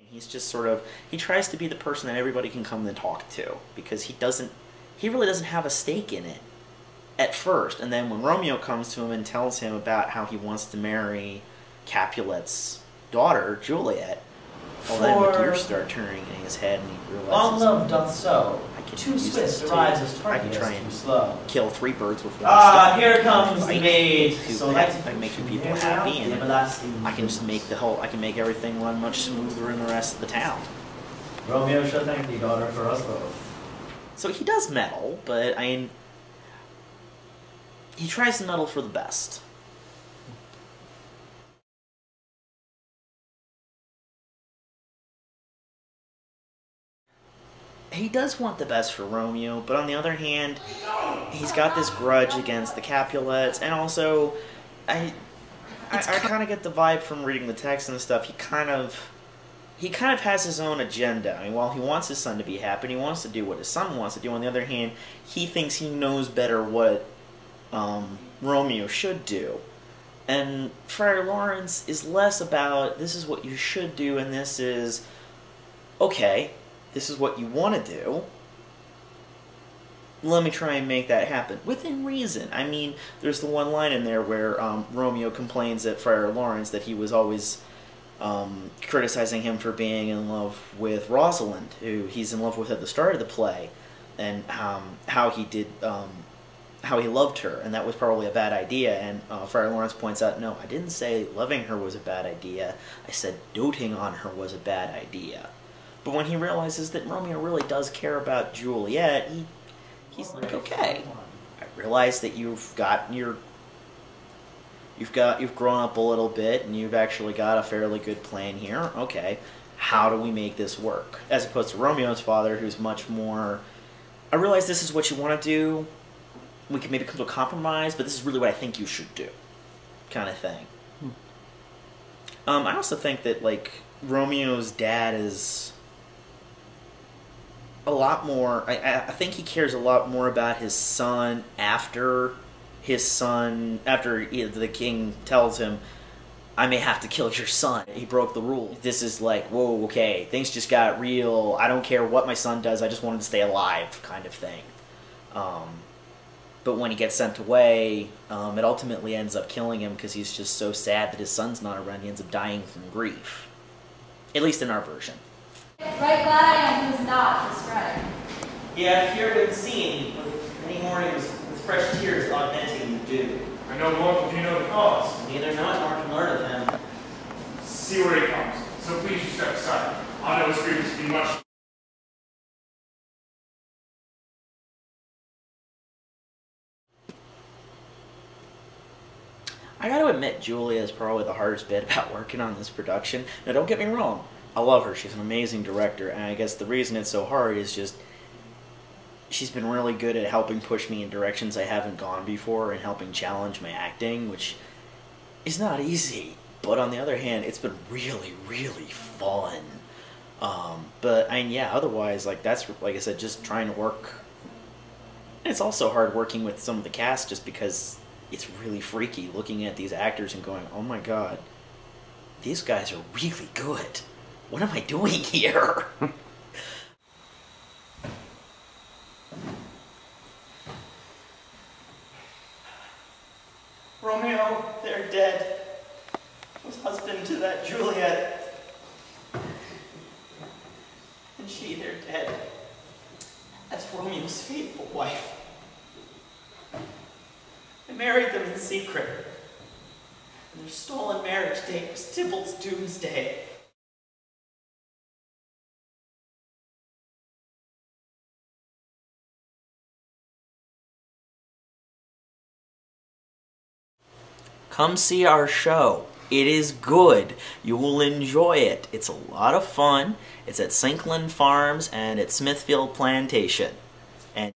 He's just sort of, he tries to be the person that everybody can come and talk to, because he really doesn't have a stake in it at first. And then when Romeo comes to him and tells him about how he wants to marry Capulet's daughter, Juliet, well, then the gears start turning in his head, and he realizes, long love doth so. Too swift arrives as tardiness too slow. Kill 3 birds with 1 stone. Here comes the maid. I can make people happy, and I can just make I can make everything run much smoother in the rest of the town. Romeo shall thank thee, daughter, for us both. So he does meddle, but he tries to meddle for the best. He does want the best for Romeo, but on the other hand, he's got this grudge against the Capulets, and also, I kind of get the vibe from reading the text and stuff. He kind of has his own agenda. I mean, while he wants his son to be happy, and he wants to do what his son wants to do, on the other hand, he thinks he knows better what Romeo should do. And Friar Lawrence is less about, this is what you should do, and this is, okay, this is what you want to do. Let me try and make that happen. Within reason. I mean, there's the one line in there where Romeo complains at Friar Lawrence that he was always criticizing him for being in love with Rosalind, who he's in love with at the start of the play, and how he loved her, and that was probably a bad idea. And Friar Lawrence points out, no, I didn't say loving her was a bad idea. I said doting on her was a bad idea. But when he realizes that Romeo really does care about Juliet, he's like, okay, I realize that you've grown up a little bit, and you've actually got a fairly good plan here. Okay, how do we make this work? As opposed to Romeo's father, who's much more, I realize this is what you want to do. We can maybe come to a compromise, but this is really what I think you should do, kind of thing. I also think that, like, Romeo's dad is a lot more, I think he cares a lot more about his son after the king tells him, I may have to kill your son. He broke the rule. This is like, whoa, okay, things just got real. I don't care what my son does, I just want him to stay alive, kind of thing. But when he gets sent away, it ultimately ends up killing him because he's just so sad that his son's not around. He ends up dying from grief. At least in our version. Right glad I am he was not his friend. Yeah, here we've seen with many mornings with fresh tears augmenting the dew. I know more than you know the cause. Neither know it nor can learn of him. See where he comes. So please you step aside. I know his grievance to be much. I gotta admit, Julia is probably the hardest bit about working on this production. Now, don't get me wrong. I love her. She's an amazing director, and I guess the reason it's so hard is just she's been really good at helping push me in directions I haven't gone before and helping challenge my acting, which is not easy. But on the other hand, it's been really, really fun. But, I mean, yeah, otherwise, like, that's, like I said, just trying to work. And it's also hard working with some of the cast just because it's really freaky looking at these actors and going, oh my god, these guys are really good. What am I doing here? Romeo, they're dead. Was husband to that Juliet. And she, they're dead. That's Romeo's faithful wife. I married them in secret. And their stolen marriage date was Tybalt's doomsday. Come see our show. It is good. You will enjoy it. It's a lot of fun. It's at Sinkland Farms and at Smithfield Plantation.